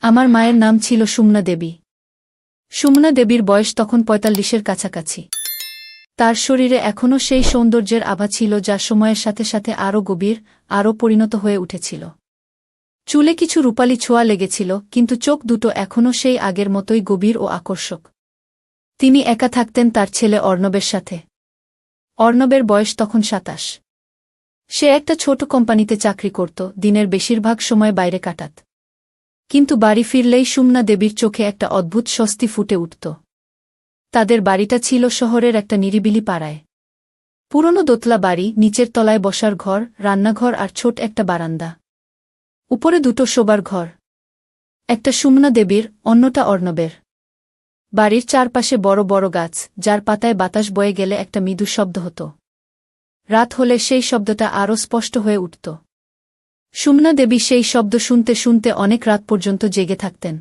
আমার মায়ের নাম ছিল সুমনা দেবী। সুমনা দেবীর বয়স তখন ৪৫-এর কাছাকাছি। তার শরীরে এখনও সেই সৌন্দর্যের আভা ছিল যা সময়ের সাথে সাথে আরও গভীর, আরও পরিণত হয়ে উঠেছিল। চুলে কিছু রূপালি ছোঁয়া লেগেছিল, কিন্তু চোখ দুটো এখনও সেই আগের মতোই গভীর ও আকর্ষক। তিনি একা থাকতেন তার ছেলে অর্ণবের সাথে। অর্ণবের বয়স তখন ২৭। সে একটা ছোট কোম্পানিতে চাকরি করত, দিনের বেশিরভাগ সময় বাইরে কাটাত। কিন্তু বাড়ি ফিরলেই সুমনা দেবীর চোখে একটা অদ্ভুত স্বস্তি ফুটে উঠত। তাদের বাড়িটা ছিল শহরের একটা নিরিবিলি পাড়ায়। পুরনো দোতলা বাড়ি, নিচের তলায় বসার ঘর, রান্নাঘর আর ছোট একটা বারান্দা। উপরে দুটো শোবার ঘর। একটা সুমনা দেবীর, অন্যটা অর্ণবের। বাড়ির চারপাশে বড় বড় গাছ, যার পাতায় বাতাস বয়ে গেলে একটা মৃদু শব্দ হতো। রাত হলে সেই শব্দটা আরও স্পষ্ট হয়ে উঠত। সুমনা দেবী সেই শব্দ শুনতে শুনতে অনেক রাত পর্যন্ত জেগে থাকতেন।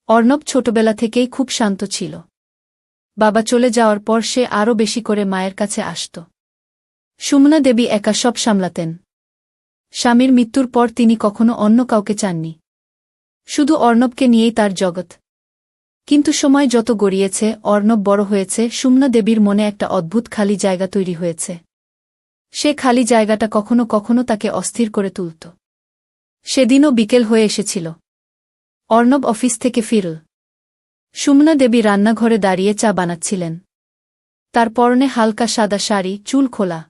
অর্ণব ছোটবেলা থেকেই খুব শান্ত ছিল। বাবা চলে যাওয়ার পর সে আরও বেশি করে মায়ের কাছে আসত। সুমনা দেবী একা সব সামলাতেন। স্বামীর মৃত্যুর পর তিনি কখনো অন্য কাউকে চাননি। শুধু অর্ণবকে নিয়েই তার জগৎ। কিন্তু সময় যত গড়িয়েছে, অর্ণব বড় হয়েছে, সুমনা দেবীর মনে একটা অদ্ভুত খালি জায়গা তৈরি হয়েছে। সে খালি জায়গাটা কখনো কখনো তাকে অস্থির করে তুলত। সেদিনও বিকেল হয়ে এসেছিল। অর্ণব অফিস থেকে ফিরল। সুমনা দেবী রান্নাঘরে দাঁড়িয়ে চা বানাচ্ছিলেন। তার পরনে হালকা সাদা শাড়ি, চুল খোলা।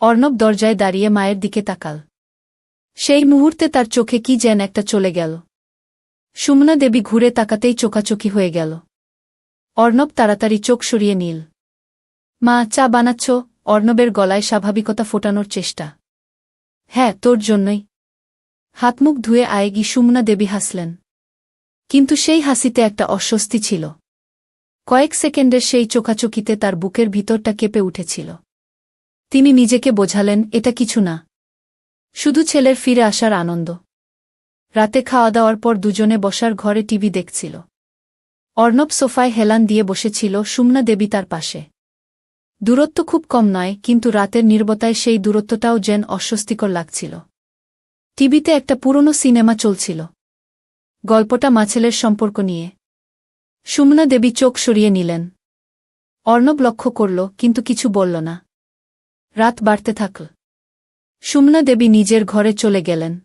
অর্ণব দরজায় দাঁড়িয়ে মায়ের দিকে তাকাল। সেই মুহূর্তে তার চোখে কি যেন একটা চলে গেল। সুমনা দেবী ঘুরে তাকাতেই চোখাচোখি হয়ে গেল। অর্ণব তাড়াতাড়ি চোখ সরিয়ে নিল। মা, চা বানাচ্ছ? অর্ণবের গলায় স্বাভাবিকতা ফোটানোর চেষ্টা। হ্যাঁ, তোর জন্যই। হাতমুখ ধুয়ে আয়েগি সুমনা দেবী হাসলেন। কিন্তু সেই হাসিতে একটা অস্বস্তি ছিল। কয়েক সেকেন্ডের সেই চোখাচোখিতে তার বুকের ভিতরটা কেঁপে উঠেছিল। তিনি নিজেকে বোঝালেন, এটা কিছু না, শুধু ছেলের ফিরে আসার আনন্দ। রাতে খাওয়া দাওয়ার পর দুজনে বসার ঘরে টিভি দেখছিল। অর্ণব সোফায় হেলান দিয়ে বসেছিল, সুমনা দেবী তার পাশে। দূরত্ব খুব কম নয়, কিন্তু রাতের নীরবতায় সেই দূরত্বটাও যেন অস্বস্তিকর লাগছিল। টিভিতে একটা পুরনো সিনেমা চলছিল। গল্পটা মা-ছেলের সম্পর্ক নিয়ে। সুমনা দেবী চোখ সরিয়ে নিলেন। অর্ণব লক্ষ্য করল, কিন্তু কিছু বলল না। রাত বাড়তে থাকল। সুমনা দেবী নিজের ঘরে চলে গেলেন।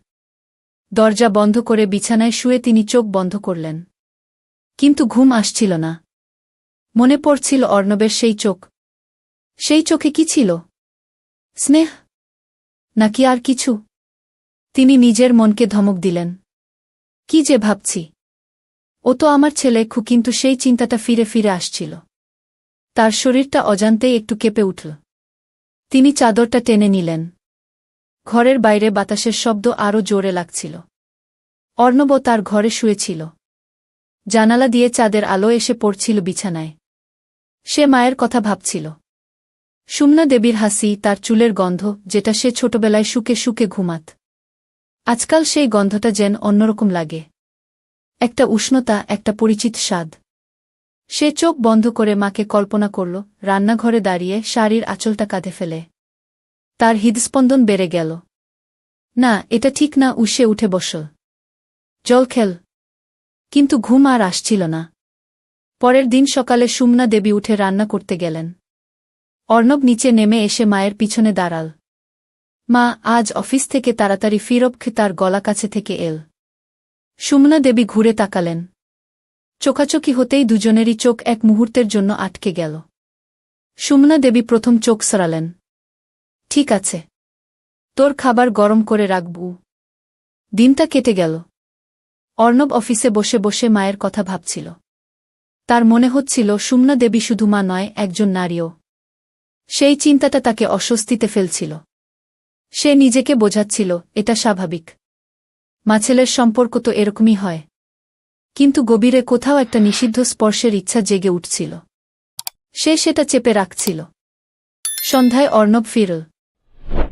দরজা বন্ধ করে বিছানায় শুয়ে তিনি চোখ বন্ধ করলেন। কিন্তু ঘুম আসছিল না। মনে পড়ছিল অর্ণবের সেই চোখ। সেই চোখে কি ছিল? স্নেহ? নাকি আর কিছু? তিনি নিজের মনকে ধমক দিলেন। কি যে ভাবছি! ও তো আমার ছেলে, কিন্তু সেই চিন্তাটা ফিরে ফিরে আসছিল। তার শরীরটা অজান্তেই একটু কেঁপে উঠল। তিনি চাদরটা টেনে নিলেন। ঘরের বাইরে বাতাসের শব্দ আরও জোরে লাগছিল। অর্ণব তার ঘরে শুয়েছিল। জানালা দিয়ে চাঁদের আলো এসে পড়ছিল বিছানায়। সে মায়ের কথা ভাবছিল। সুমনা দেবীর হাসি, তার চুলের গন্ধ, যেটা সে ছোটবেলায় শুকে শুকে ঘুমাত। আজকাল সেই গন্ধটা যেন অন্যরকম লাগে। একটা উষ্ণতা, একটা পরিচিত স্বাদ। সে চোখ বন্ধ করে মাকে কল্পনা করল, রান্নাঘরে দাঁড়িয়ে, শাড়ির আঁচলটা কাঁধে ফেলে। তার হৃদস্পন্দন বেড়ে গেল। না, এটা ঠিক না। সে উঠে বসল। জল খেল। কিন্তু ঘুম আর আসছিল না। পরের দিন সকালে সুমনা দেবী উঠে রান্না করতে গেলেন। অর্ণব নিচে নেমে এসে মায়ের পিছনে দাঁড়াল। মা, আজ অফিস থেকে তাড়াতাড়ি ফিরব? তার গলা কাছে থেকে এল। সুমনা দেবী ঘুরে তাকালেন। চোখাচোখি হতেই দুজনেরই চোখ এক মুহূর্তের জন্য আটকে গেল। সুমনা দেবী প্রথম চোখ সরালেন। ঠিক আছে, তোর খাবার গরম করে রাখবু। দিনটা কেটে গেল। অর্ণব অফিসে বসে বসে মায়ের কথা ভাবছিল। তার মনে হচ্ছিল সুমনা দেবী শুধু মা নয়, একজন নারীও। সেই চিন্তাটা তাকে অস্বস্তিতে ফেলছিল। সে নিজেকে বোঝাচ্ছিল, এটা স্বাভাবিক। মা-ছেলের সম্পর্ক তো এরকমই হয়। কিন্তু গভীরে কোথাও একটা নিষিদ্ধ স্পর্শের ইচ্ছা জেগে উঠছিল। সে সেটা চেপে রাখছিল। সন্ধ্যায় অর্ণব ফিরল।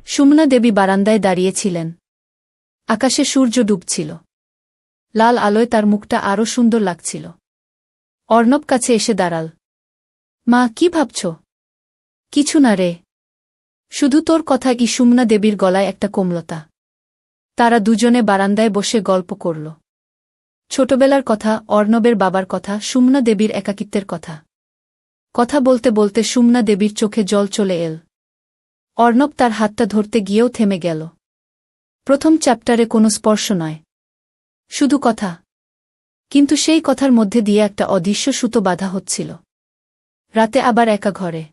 সুমনা দেবী বারান্দায় দাঁড়িয়েছিলেন। আকাশে সূর্য ডুবছিল। লাল আলোয় তার মুখটা আরও সুন্দর লাগছিল। অর্ণব কাছে এসে দাঁড়াল। মা, কি ভাবছ? কিছু না রে, শুধু তোর কথা। সুমনা দেবীর গলায় একটা কোমলতা। তারা দুজনে বারান্দায় বসে গল্প করল। ছোটবেলার কথা, অর্ণবের বাবার কথা, সুমনা দেবীর একাকিত্বের কথা। কথা বলতে বলতে সুমনা দেবীর চোখে জল চলে এল। অর্ণব তার হাতটা ধরতে গিয়েও থেমে গেল। প্রথম চ্যাপ্টারে কোনো স্পর্শ নয়, শুধু কথা। কিন্তু সেই কথার মধ্যে দিয়ে একটা অদৃশ্য সুতো বাঁধা হচ্ছিল। রাতে আবার একা ঘরে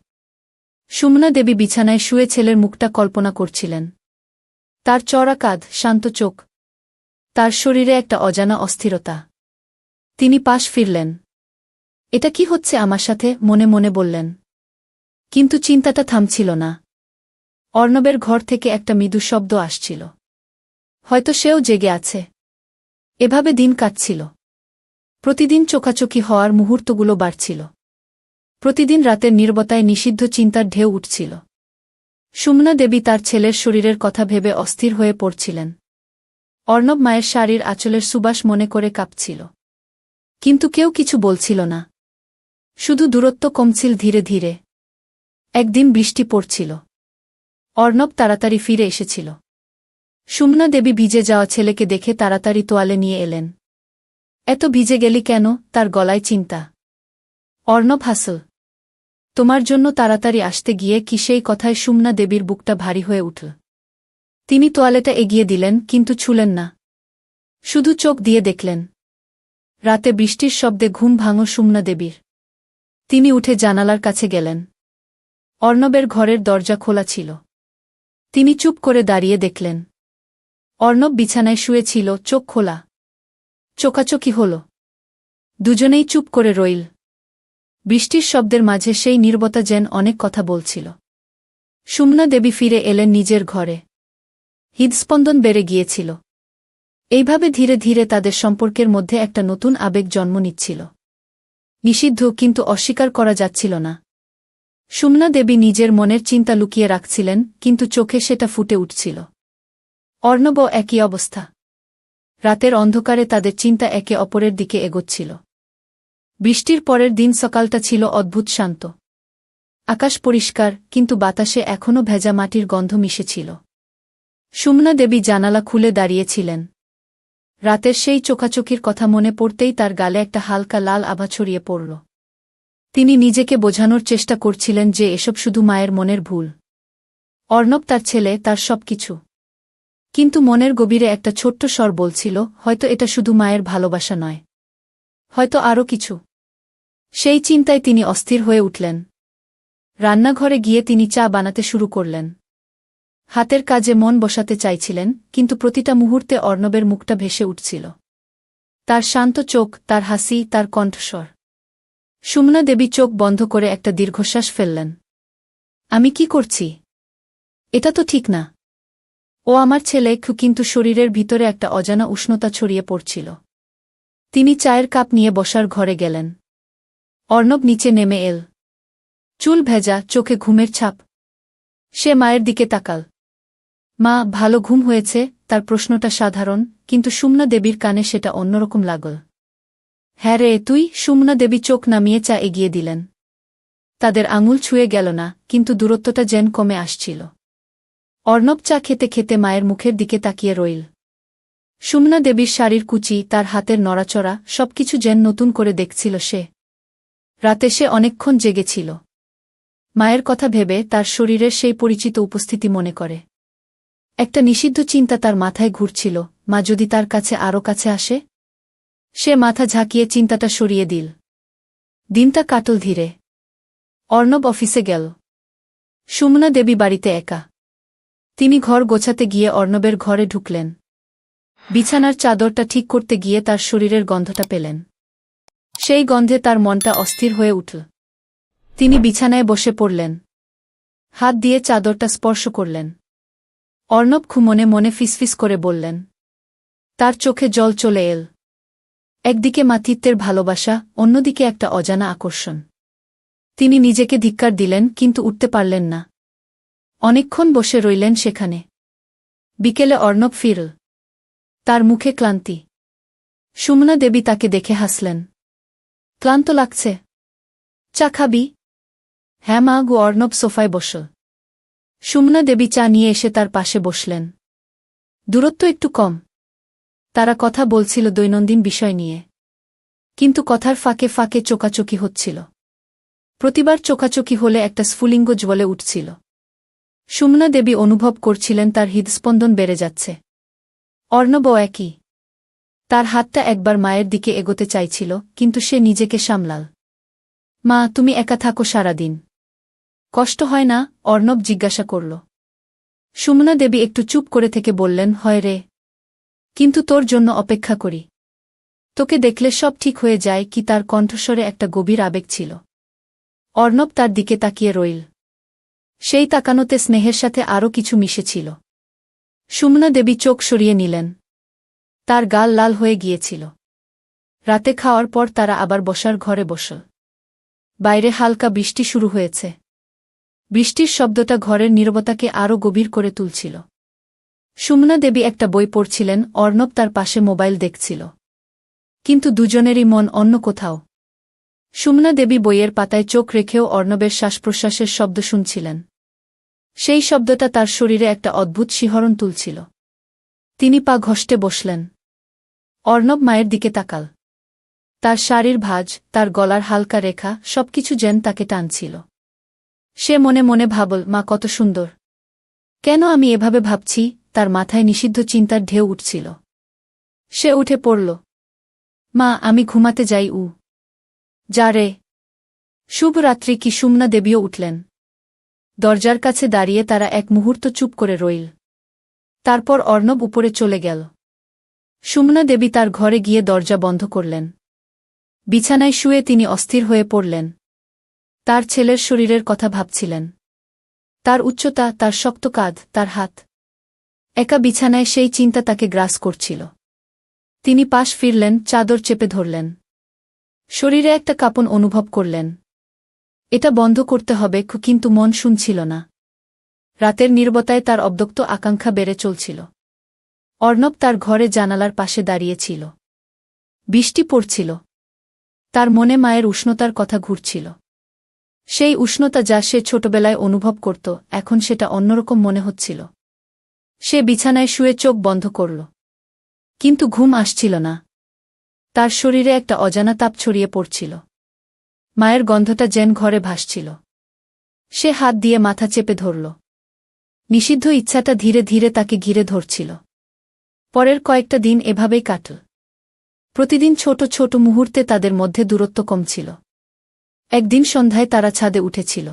সুমনা দেবী বিছানায় শুয়ে ছেলের মুখটা কল্পনা করছিলেন। তার চড়া কাঁধ, শান্ত চোখ, তার শরীরে একটা অজানা অস্থিরতা। তিনি পাশ ফিরলেন। এটা কি হচ্ছে আমার সাথে, মনে মনে বললেন। কিন্তু চিন্তাটা থামছিল না। অর্ণবের ঘর থেকে একটা মৃদু শব্দ আসছিল। হয়তো সেও জেগে আছে। এভাবে দিন কাটছিল। প্রতিদিন চোখাচোখি হওয়ার মুহূর্তগুলো বাড়ছিল। প্রতিদিন রাতের নীরবতায় নিষিদ্ধ চিন্তার ঢেউ উঠছিল। সুমনা দেবী তার ছেলের শরীরের কথা ভেবে অস্থির হয়ে পড়ছিলেন। অর্ণব মায়ের শাড়ির আঁচলের সুবাস মনে করে কাঁপছিল। কিন্তু কেউ কিছু বলছিল না। শুধু দূরত্ব কমছিল ধীরে ধীরে। একদিন বৃষ্টি পড়ছিল। অর্ণব তাড়াতাড়ি ফিরে এসেছিল। সুমনা দেবী ভিজে যাওয়া ছেলেকে দেখে তাড়াতাড়ি তোয়ালে নিয়ে এলেন। এত ভিজে গেলি কেন, তার গলায় চিন্তা। অর্ণব হাসল। তোমার জন্য তাড়াতাড়ি আসতে গিয়ে কি, সেই কথায় সুমনা দেবীর বুকটা ভারী হয়ে উঠল। তিনি তোয়ালেটা এগিয়ে দিলেন, কিন্তু ছুলেন না। শুধু চোখ দিয়ে দেখলেন। রাতে বৃষ্টির শব্দে ঘুম ভাঙল সুমনা দেবীর। তিনি উঠে জানালার কাছে গেলেন। অর্ণবের ঘরের দরজা খোলা ছিল। তিনি চুপ করে দাঁড়িয়ে দেখলেন। অর্ণব বিছানায় শুয়েছিল, চোখ খোলা। চোখাচোখি হল। দুজনেই চুপ করে রইল। বৃষ্টির শব্দের মাঝে সেই নীরবতা যেন অনেক কথা বলছিল। সুমনা দেবী ফিরে এলেন নিজের ঘরে। হৃদস্পন্দন বেড়ে গিয়েছিল। এইভাবে ধীরে ধীরে তাদের সম্পর্কের মধ্যে একটা নতুন আবেগ জন্ম নিচ্ছিল। নিষিদ্ধ, কিন্তু অস্বীকার করা যাচ্ছিল না। সুমনা দেবী নিজের মনের চিন্তা লুকিয়ে রাখছিলেন, কিন্তু চোখে সেটা ফুটে উঠছিল। অর্ণবও একই অবস্থা। রাতের অন্ধকারে তাদের চিন্তা একে অপরের দিকে এগোচ্ছিল। বৃষ্টির পরের দিন সকালটা ছিল অদ্ভুত শান্ত। আকাশ পরিষ্কার, কিন্তু বাতাসে এখনও ভেজা মাটির গন্ধ মিশেছিল। সুমনা দেবী জানালা খুলে দাঁড়িয়েছিলেন। রাতের সেই চোখাচোখির কথা মনে পড়তেই তার গালে একটা হালকা লাল আভা ছড়িয়ে পড়ল। তিনি নিজেকে বোঝানোর চেষ্টা করছিলেন যে এসব শুধু মায়ের মনের ভুল। অর্ণব তার ছেলে, তার সবকিছু। কিন্তু মনের গভীরে একটা ছোট্ট স্বর বলছিল, হয়তো এটা শুধু মায়ের ভালোবাসা নয়, হয়তো আরও কিছু। সেই চিন্তায় তিনি অস্থির হয়ে উঠলেন। রান্নাঘরে গিয়ে তিনি চা বানাতে শুরু করলেন। হাতের কাজে মন বসাতে চাইছিলেন, কিন্তু প্রতিটা মুহূর্তে অর্ণবের মুখটা ভেসে উঠছিল। তার শান্ত চোখ, তার হাসি, তার কণ্ঠস্বর। সুমনা দেবী চোখ বন্ধ করে একটা দীর্ঘশ্বাস ফেললেন। আমি কি করছি? এটা তো ঠিক না। ও আমার ছেলে, কিন্তু শরীরের ভিতরে একটা অজানা উষ্ণতা ছড়িয়ে পড়ছিল। তিনি চায়ের কাপ নিয়ে বসার ঘরে গেলেন। অর্ণব নিচে নেমে এল। চুল ভেজা, চোখে ঘুমের ছাপ। সে মায়ের দিকে তাকাল। মা, ভালো ঘুম হয়েছে? তার প্রশ্নটা সাধারণ, কিন্তু সুমনা দেবীর কানে সেটা অন্যরকম লাগল। হ্যাঁ রে, তুই? সুমনা দেবী চোখ নামিয়ে চা এগিয়ে দিলেন। তাদের আঙুল ছুঁয়ে গেল না, কিন্তু দূরত্বটা যেন কমে আসছিল। অর্ণব চা খেতে খেতে মায়ের মুখের দিকে তাকিয়ে রইল। সুমনা দেবীর শাড়ির কুচি, তার হাতের নড়াচড়া, সবকিছু যেন নতুন করে দেখছিল সে। রাতে সে অনেকক্ষণ জেগেছিল। মায়ের কথা ভেবে তার শরীরের সেই পরিচিত উপস্থিতি মনে করে। একটা নিষিদ্ধ চিন্তা তার মাথায় ঘুরছিল, মা যদি তার কাছে আরও কাছে আসে? সে মাথা ঝাঁকিয়ে চিন্তাটা সরিয়ে দিল। দিনটা কাটল ধীরে। অর্ণব অফিসে গেল। সুমনা দেবী বাড়িতে একা। তিনি ঘর গোছাতে গিয়ে অর্ণবের ঘরে ঢুকলেন। বিছানার চাদরটা ঠিক করতে গিয়ে তার শরীরের গন্ধটা পেলেন। সেই গন্ধে তার মনটা অস্থির হয়ে উঠল। তিনি বিছানায় বসে পড়লেন। হাত দিয়ে চাদরটা স্পর্শ করলেন। অর্ণব মনে মনে ফিসফিস করে বললেন। তার চোখে জল চলে এল। একদিকে মাতৃত্বের ভালোবাসা, অন্যদিকে একটা অজানা আকর্ষণ। তিনি নিজেকে ধিক্কার দিলেন, কিন্তু উঠতে পারলেন না। অনেকক্ষণ বসে রইলেন সেখানে। বিকেলে অর্ণব ফিরল। তার মুখে ক্লান্তি। সুমনা দেবী তাকে দেখে হাসলেন। ক্লান্ত লাগছে? চা খাবি? হ্যাঁ মা গো। অর্ণব সোফায় বসল। সুমনা দেবী চা নিয়ে এসে তার পাশে বসলেন। দূরত্ব একটু কম। তারা কথা বলছিল দৈনন্দিন বিষয় নিয়ে। কিন্তু কথার ফাঁকে ফাঁকে চোকাচোকি হচ্ছিল। প্রতিবার চোকাচোকি হলে একটা স্ফুলিঙ্গ জ্বলে উঠছিল। সুমনা দেবী অনুভব করছিলেন তার হৃদস্পন্দন বেড়ে যাচ্ছে। অর্ণবও একই। তার হাতটা একবার মায়ের দিকে এগোতে চাইছিল, কিন্তু সে নিজেকে সামলাল। মা, তুমি একা থাকো সারাদিন। কষ্ট হয় না? অর্ণব জিজ্ঞাসা করল। সুমনা দেবী একটু চুপ করে থেকে বললেন, হয় রে। কিন্তু তোর জন্য অপেক্ষা করি। তোকে দেখলে সব ঠিক হয়ে যায়। কি তার কণ্ঠস্বরে একটা গভীর আবেগ ছিল। অর্ণব তার দিকে তাকিয়ে রইল। সেই তাকানোতে স্নেহের সাথে আরও কিছু মিশেছিল। সুমনা দেবী চোখ সরিয়ে নিলেন। তার গাল লাল হয়ে গিয়েছিল। রাতে খাওয়ার পর তারা আবার বসার ঘরে বসল। বাইরে হালকা বৃষ্টি শুরু হয়েছে। বৃষ্টির শব্দটা ঘরের নীরবতাকে আরও গভীর করে তুলছিল। সুমনা দেবী একটা বই পড়ছিলেন, অর্ণব তার পাশে মোবাইল দেখছিল। কিন্তু দুজনেরই মন অন্য কোথাও। সুমনা দেবী বইয়ের পাতায় চোখ রেখেও অর্ণবের শ্বাসপ্রশ্বাসের শব্দ শুনছিলেন। সেই শব্দটা তার শরীরে একটা অদ্ভুত শিহরণ তুলছিল। তিনি পা ঘষ্টে বসলেন। অর্ণব মায়ের দিকে তাকাল। তার শাড়ির ভাঁজ, তার গলার হালকা রেখা, সবকিছু যেন তাকে টানছিল। সে মনে মনে ভাবল, মা কত সুন্দর। কেন আমি এভাবে ভাবছি? তার মাথায় নিষিদ্ধ চিন্তার ঢেউ উঠছিল। সে উঠে পড়ল। মা, আমি ঘুমাতে যাই। যা রে। শুভ রাত্রি। কি? সুমনা দেবীও উঠলেন। দরজার কাছে দাঁড়িয়ে তারা এক মুহূর্ত চুপ করে রইল। তারপর অর্ণব উপরে চলে গেল। সুমনা দেবী তার ঘরে গিয়ে দরজা বন্ধ করলেন। বিছানায় শুয়ে তিনি অস্থির হয়ে পড়লেন। তার ছেলের শরীরের কথা ভাবছিলেন। তার উচ্চতা, তার শক্ত কাঁধ, তার হাত। একা বিছানায় সেই চিন্তা তাকে গ্রাস করছিল। তিনি পাশ ফিরলেন, চাদর চেপে ধরলেন। শরীরে একটা কাঁপন অনুভব করলেন। এটা বন্ধ করতে হবে, কিন্তু মন শুনছিল না। রাতের নীরবতায় তার অব্যক্ত আকাঙ্ক্ষা বেড়ে চলছিল। অর্ণব তার ঘরে জানালার পাশে দাঁড়িয়েছিল। বৃষ্টি পড়ছিল। তার মনে মায়ের উষ্ণতার কথা ঘুরছিল। সেই উষ্ণতা যা সে ছোটবেলায় অনুভব করত, এখন সেটা অন্যরকম মনে হচ্ছিল। সে বিছানায় শুয়ে চোখ বন্ধ করল। কিন্তু ঘুম আসছিল না। তার শরীরে একটা অজানা তাপ ছড়িয়ে পড়ছিল। মায়ের গন্ধটা যেন ঘরে ভাসছিল। সে হাত দিয়ে মাথা চেপে ধরল। নিষিদ্ধ ইচ্ছাটা ধীরে ধীরে তাকে ঘিরে ধরছিল। পরের কয়েকটা দিন এভাবেই কাটল। প্রতিদিন ছোট ছোট মুহূর্তে তাদের মধ্যে দূরত্ব কমছিল। একদিন সন্ধ্যায় তারা ছাদে উঠেছিল।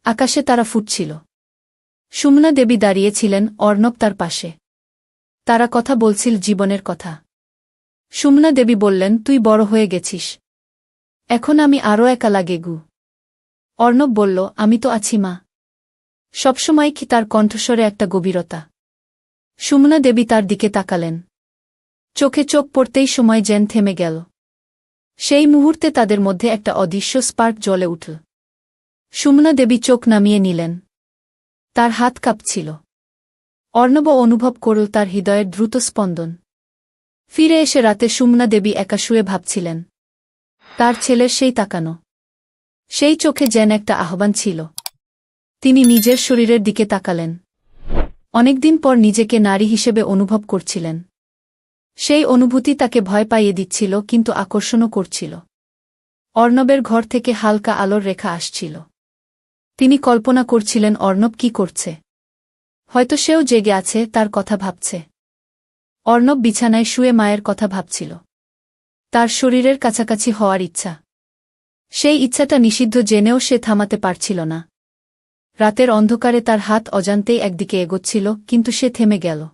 আকাশে তারা ফুটছিল। সুমনা দেবী দাঁড়িয়েছিলেন, অর্ণব তার পাশে। তারা কথা বলছিল জীবনের কথা। সুমনা দেবী বললেন, তুই বড় হয়ে গেছিস। এখন আমি আরও একা লাগে। অর্ণব বলল, আমি তো আছি মা। সবসময়। কি? তার কণ্ঠস্বরে একটা গভীরতা। সুমনা দেবী তার দিকে তাকালেন। চোখে চোখ পড়তেই সময় যেন থেমে গেল। সেই মুহূর্তে তাদের মধ্যে একটা অদৃশ্য স্পার্ক জ্বলে উঠল। সুমনা দেবী চোখ নামিয়ে নিলেন। তার হাত কাঁপছিল। অর্ণব অনুভব করল তার হৃদয়ের দ্রুত স্পন্দন। ফিরে এসে রাতে সুমনা দেবী একা শুয়ে ভাবছিলেন। তার ছেলের সেই তাকানো, সেই চোখে যেন একটা আহ্বান ছিল। তিনি নিজের শরীরের দিকে তাকালেন। অনেকদিন পর নিজেকে নারী হিসেবে অনুভব করছিলেন। সেই অনুভূতি তাকে ভয় পাইয়ে দিচ্ছিল, কিন্তু আকর্ষণও করছিল। অর্ণবের ঘর থেকে হালকা আলোর রেখা আসছিল। তিনি কল্পনা করছিলেন অর্ণব কি করছে। হয়তো সেও জেগে আছে, তার কথা ভাবছে। অর্ণব বিছানায় শুয়ে মায়ের কথা ভাবছিল। তার শরীরের কাছাকাছি হওয়ার ইচ্ছা। সেই ইচ্ছাটা নিষিদ্ধ জেনেও সে থামাতে পারছিল না। রাতের অন্ধকারে তার হাত অজান্তেই একদিকে এগোচ্ছিল, কিন্তু সে থেমে গেল।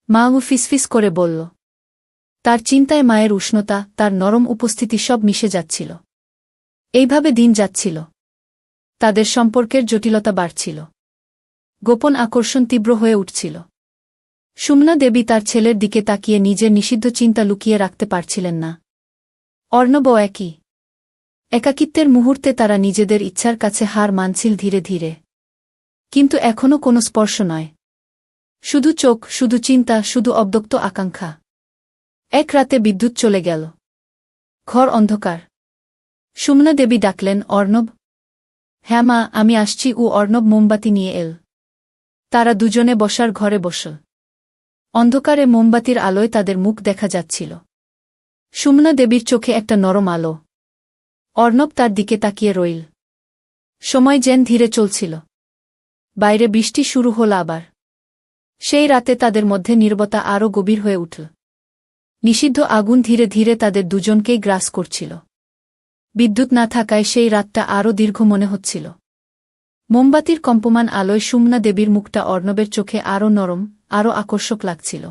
মা ফিসফিস করে বলল। তার চিন্তায় মায়ের উষ্ণতা, তার নরম উপস্থিতি সব মিশে যাচ্ছিল। এইভাবে দিন যাচ্ছিল। তাদের সম্পর্কের জটিলতা বাড়ছিল। গোপন আকর্ষণ তীব্র হয়ে উঠছিল। সুমনা দেবী তার ছেলের দিকে তাকিয়ে নিজের নিষিদ্ধ চিন্তা লুকিয়ে রাখতে পারছিলেন না। অর্ণবও একই। একাকিত্বের মুহূর্তে তারা নিজেদের ইচ্ছার কাছে হার মানছিল ধীরে ধীরে। কিন্তু এখনও কোনো স্পর্শ নয়। শুধু চোখ, শুধু চিন্তা, শুধু অব্যক্ত আকাঙ্ক্ষা। এক রাতে বিদ্যুৎ চলে গেল। ঘর অন্ধকার। সুমনা দেবী ডাকলেন, অর্ণব। হ্যাঁ মা, আমি আসছি। অর্ণব মোমবাতি নিয়ে এল। তারা দুজনে বসার ঘরে বসল। অন্ধকারে মোমবাতির আলোয় তাদের মুখ দেখা যাচ্ছিল। সুমনা দেবীর চোখে একটা নরম আলো। অর্ণব তার দিকে তাকিয়ে রইল। সময় যেন ধীরে চলছিল। বাইরে বৃষ্টি শুরু হল আবার। সেই রাতে তাদের মধ্যে নীরবতা আরও গভীর হয়ে উঠল। নিষিদ্ধ আগুন ধীরে ধীরে তাদের দুজনকেই গ্রাস করছিল। বিদ্যুৎ না থাকায় সেই রাতটা আরও দীর্ঘ মনে হচ্ছিল। মোমবাতির কম্পমান আলোয় সুমনা দেবীর মুখটা অর্ণবের চোখে আরও নরম, আরও আকর্ষক লাগছিল।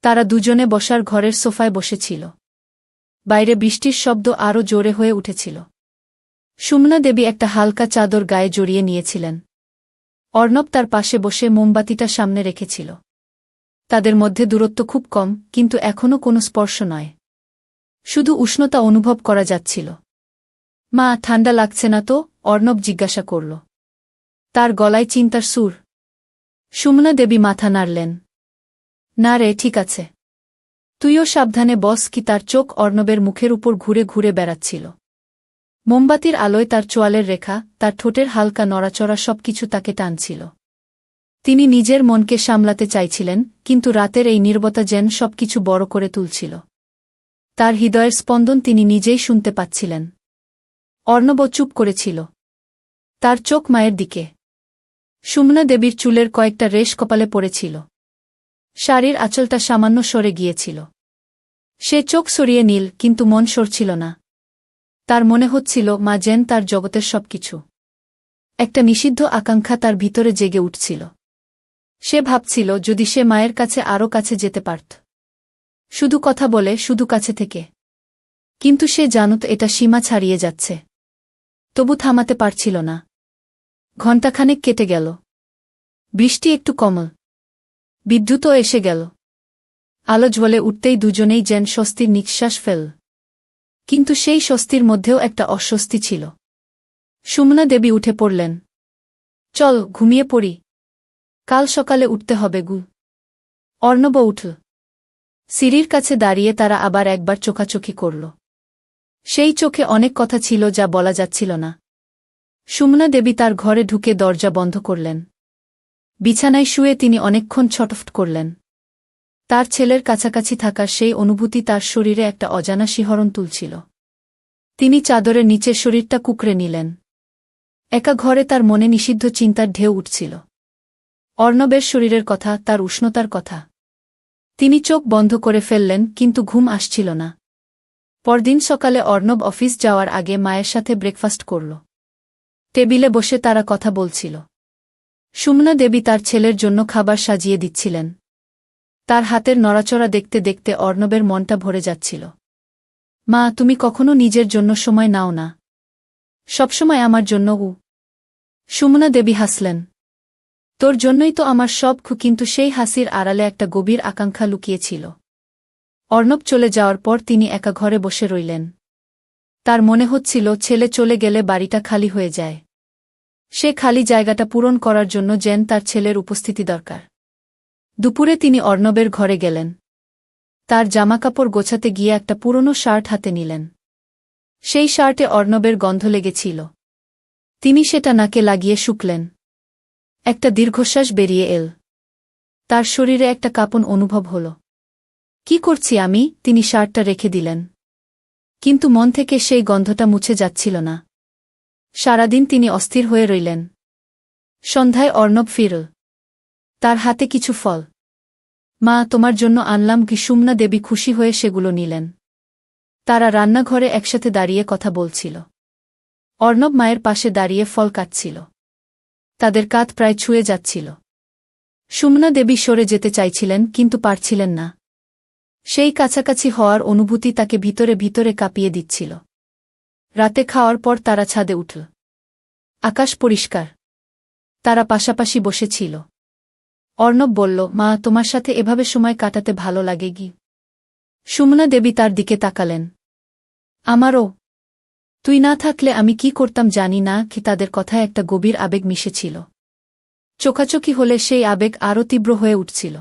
তারা দুজনে বসার ঘরের সোফায় বসেছিল। বাইরে বৃষ্টির শব্দ আরও জোরে হয়ে উঠেছিল। সুমনা দেবী একটা হালকা চাদর গায়ে জড়িয়ে নিয়েছিলেন। অর্ণব তার পাশে বসে মোমবাতিটা সামনে রেখেছিল। তাদের মধ্যে দূরত্ব খুব কম, কিন্তু এখনও কোনো স্পর্শ নয়। শুধু উষ্ণতা অনুভব করা যাচ্ছিল। মা, ঠান্ডা লাগছে না তো? অর্ণব জিজ্ঞাসা করল। তার গলায় চিন্তার সুর। সুমনা দেবী মাথা নাড়লেন। না রে, ঠিক আছে। তুইও সাবধানে বস। কি তার চোখ অর্ণবের মুখের উপর ঘুরে ঘুরে বেড়াচ্ছিল। মোমবাতির আলোয় তার চোয়ালের রেখা, তার ঠোঁটের হালকা নড়াচড়া সবকিছু তাকে টানছিল। তিনি নিজের মনকে সামলাতে চাইছিলেন, কিন্তু রাতের এই নীরবতা যেন সবকিছু বড় করে তুলছিল। তার হৃদয়ের স্পন্দন তিনি নিজেই শুনতে পাচ্ছিলেন। অর্ণব চুপ করেছিল। তার চোখ মায়ের দিকে। সুমনা দেবীর চুলের কয়েকটা রেশ কপালে পড়েছিল। শাড়ির আঁচলটা সামান্য সরে গিয়েছিল। সে চোখ সরিয়ে নিল, কিন্তু মন সরছিল না। তার মনে হচ্ছিল মা যেন তার জগতের সবকিছু। একটা নিষিদ্ধ আকাঙ্ক্ষা তার ভিতরে জেগে উঠছিল। সে ভাবছিল যদি সে মায়ের কাছে আরও কাছে যেতে পারত। শুধু কথা বলে, শুধু কাছে থেকে। কিন্তু সে জানত এটা সীমা ছাড়িয়ে যাচ্ছে। তবু থামাতে পারছিল না। ঘণ্টাখানেক কেটে গেল। বৃষ্টি একটু কমল। বিদ্যুৎও এসে গেল। আলো জ্বলে উঠতেই দুজনেই যেন স্বস্তির নিঃশ্বাস ফেল। কিন্তু সেই স্বস্তির মধ্যেও একটা অস্বস্তি ছিল। সুমনা দেবী উঠে পড়লেন। চল, ঘুমিয়ে পড়ি। কাল সকালে উঠতে হবে গু। অর্ণব উঠল। সিঁড়ির কাছে দাঁড়িয়ে তারা আবার একবার চোখাচোখি করল। সেই চোখে অনেক কথা ছিল যা বলা যাচ্ছিল না। সুমনা দেবী তার ঘরে ঢুকে দরজা বন্ধ করলেন। বিছানায় শুয়ে তিনি অনেকক্ষণ ছটফট করলেন। তার ছেলের কাছাকাছি থাকার সেই অনুভূতি তার শরীরে একটা অজানা শিহরণ তুলছিল। তিনি চাদরের নিচে শরীরটা কুঁকড়ে নিলেন। একা ঘরে তার মনে নিষিদ্ধ চিন্তার ঢেউ উঠছিল। অর্ণবের শরীরের কথা, তার উষ্ণতার কথা। তিনি চোখ বন্ধ করে ফেললেন, কিন্তু ঘুম আসছিল না। পরদিন সকালে অর্ণব অফিস যাওয়ার আগে মায়ের সাথে ব্রেকফাস্ট করল। টেবিলে বসে তারা কথা বলছিল। সুমনা দেবী তার ছেলের জন্য খাবার সাজিয়ে দিচ্ছিলেন। তার হাতের নড়াচড়া দেখতে দেখতে অর্ণবের মনটা ভরে যাচ্ছিল। মা, তুমি কখনো নিজের জন্য সময় নাও না। সবসময় আমার জন্য। সুমনা দেবী হাসলেন। তোর জন্যই তো আমার সব। কিন্তু সেই হাসির আড়ালে একটা গভীর আকাঙ্ক্ষা লুকিয়েছিল। অর্ণব চলে যাওয়ার পর তিনি একা ঘরে বসে রইলেন। তার মনে হচ্ছিল ছেলে চলে গেলে বাড়িটা খালি হয়ে যায়। সে খালি জায়গাটা পূরণ করার জন্য যেন তার ছেলের উপস্থিতি দরকার। দুপুরে তিনি অর্ণবের ঘরে গেলেন। তার জামাকাপড় গোছাতে গিয়ে একটা পুরনো শার্ট হাতে নিলেন। সেই শার্টে অর্ণবের গন্ধ লেগেছিল। তিনি সেটা নাকে লাগিয়ে শুকলেন। একটা দীর্ঘশ্বাস বেরিয়ে এল। তার শরীরে একটা কাঁপন অনুভব হল। কি করছি আমি? তিনি শার্টটা রেখে দিলেন। কিন্তু মন থেকে সেই গন্ধটা মুছে যাচ্ছিল না। সারাদিন তিনি অস্থির হয়ে রইলেন। সন্ধ্যায় অর্ণব ফিরল। তার হাতে কিছু ফল। মা, তোমার জন্য আনলাম। কি? সুমনা দেবী খুশি হয়ে সেগুলো নিলেন। তারা রান্নাঘরে একসাথে দাঁড়িয়ে কথা বলছিল। অর্ণব মায়ের পাশে দাঁড়িয়ে ফল কাটছিল। তাদের কাঁধ প্রায় ছুঁয়ে যাচ্ছিল। সুমনা দেবী সরে যেতে চাইছিলেন, কিন্তু পারছিলেন না। সেই কাছাকাছি হওয়ার অনুভূতি তাকে ভিতরে ভিতরে কাঁপিয়ে দিচ্ছিল। রাতে খাওয়ার পর তারা ছাদে উঠল। আকাশ পরিষ্কার। তারা পাশাপাশি বসেছিল। অর্ণব বলল, মা, তোমার সাথে এভাবে সময় কাটাতে ভালো লাগে কি? সুমনা দেবী তার দিকে তাকালেন। আমারও। তুই না থাকলে আমি কি করতাম জানি না। কি তাদের কথায় একটা গভীর আবেগ মিশেছিল। চোখাচোখি হলে সেই আবেগ আরও তীব্র হয়ে উঠছিল।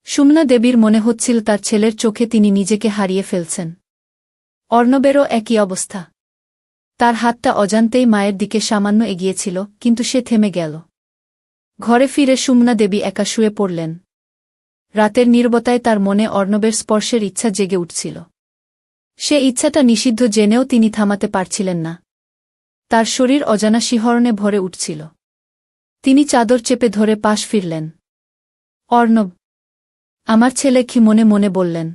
সুমনা দেবীর মনে হচ্ছিল তার ছেলের চোখে তিনি নিজেকে হারিয়ে ফেলছেন। অর্ণবেরও একই অবস্থা। তার হাতটা অজান্তেই মায়ের দিকে সামান্য এগিয়েছিল, কিন্তু সে থেমে গেল। ঘরে ফিরে সুমনা দেবী একা শুয়ে পড়লেন। রাতের নীরবতায় তার মনে অর্ণবের স্পর্শের ইচ্ছা জেগে উঠছিল। সে ইচ্ছাটা নিষিদ্ধ জেনেও তিনি থামাতে পারছিলেন না। তার শরীর অজানা শিহরণে ভরে উঠছিল। তিনি চাদর চেপে ধরে পাশ ফিরলেন। অর্ণব, আমার ছেলে, কি মনে মনে বললেন।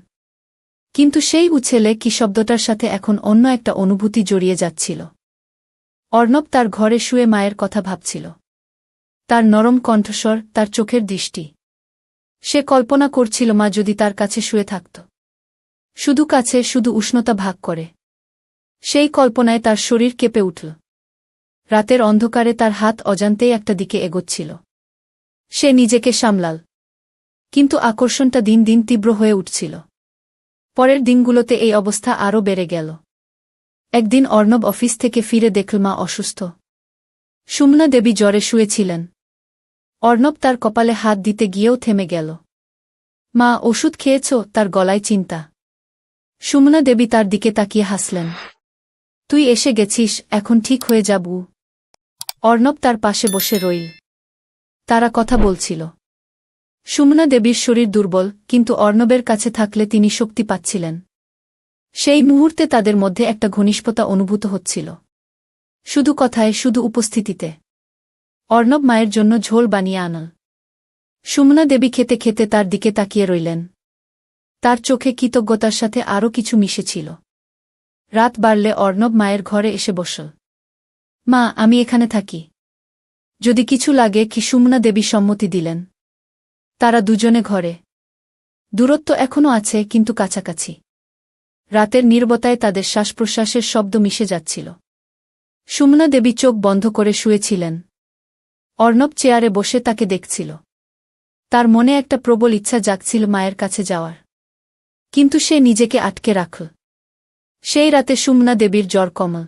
কিন্তু সেই ছেলে কি শব্দটার সাথে এখন অন্য একটা অনুভূতি জড়িয়ে যাচ্ছিল। অর্ণব তার ঘরে শুয়ে মায়ের কথা ভাবছিল। তার নরম কণ্ঠস্বর, তার চোখের দৃষ্টি। সে কল্পনা করছিল মা যদি তার কাছে শুয়ে থাকত। শুধু কাছে, শুধু উষ্ণতা ভাগ করে। সেই কল্পনায় তার শরীর কেঁপে উঠল। রাতের অন্ধকারে তার হাত অজান্তেই একটা দিকে এগোচ্ছিল। সে নিজেকে সামলাল। কিন্তু আকর্ষণটা দিন দিন তীব্র হয়ে উঠছিল। পরের দিনগুলোতে এই অবস্থা আরও বেড়ে গেল। একদিন অর্ণব অফিস থেকে ফিরে দেখল মা অসুস্থ। সুমনা দেবী জ্বরে শুয়েছিলেন। অর্ণব তার কপালে হাত দিতে গিয়েও থেমে গেল। মা, ওষুধ খেয়েছ? তার গলায় চিন্তা। সুমনা দেবী তার দিকে তাকিয়ে হাসলেন। তুই এসে গেছিস, এখন ঠিক হয়ে যাবু। অর্ণব তার পাশে বসে রইল। তারা কথা বলছিল। সুমনা দেবীর শরীর দুর্বল, কিন্তু অর্ণবের কাছে থাকলে তিনি শক্তি পাচ্ছিলেন। সেই মুহূর্তে তাদের মধ্যে একটা ঘনিষ্ঠতা অনুভূত হচ্ছিল। শুধু কথায়, শুধু উপস্থিতিতে। অর্ণব মায়ের জন্য ঝোল বানিয়ে আনল। সুমনা দেবী খেতে খেতে তার দিকে তাকিয়ে রইলেন। তার চোখে কৃতজ্ঞতার সাথে আরও কিছু মিশেছিল। রাত বাড়লে অর্ণব মায়ের ঘরে এসে বসল। মা, আমি এখানে থাকি। যদি কিছু লাগে কি? সুমনা দেবী সম্মতি দিলেন। তারা দুজনে ঘরে। দূরত্ব এখনও আছে, কিন্তু কাছাকাছি। রাতের নীরবতায় তাদের শ্বাসপ্রশ্বাসের শব্দ মিশে যাচ্ছিল। সুমনা দেবী চোখ বন্ধ করে শুয়েছিলেন। অর্ণব চেয়ারে বসে তাকে দেখছিল। তার মনে একটা প্রবল ইচ্ছা জাগছিল মায়ের কাছে যাওয়ার। কিন্তু সে নিজেকে আটকে রাখল। সেই রাতে সুমনা দেবীর জ্বর কমল।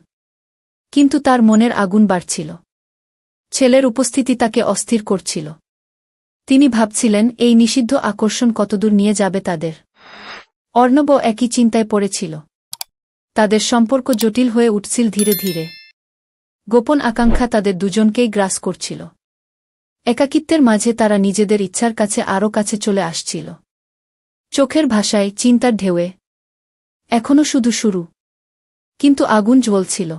কিন্তু তার মনের আগুন বাড়ছিল। ছেলের উপস্থিতি তাকে অস্থির করছিল। তিনি ভাবছিলেন এই নিষিদ্ধ আকর্ষণ কতদূর নিয়ে যাবে তাদের। অর্ণবও একই চিন্তায় পড়েছিল। তাদের সম্পর্ক জটিল হয়ে উঠছিল ধীরে ধীরে। গোপন আকাঙ্ক্ষা তাদের দুজনকেই গ্রাস করছিল। একাকিত্বের মাঝে তারা নিজেদের ইচ্ছার কাছে আরও কাছে চলে আসছিল। চোখের ভাষায়, চিন্তার ঢেউয়ে। এখনও শুধু শুরু। কিন্তু আগুন জ্বলছিল।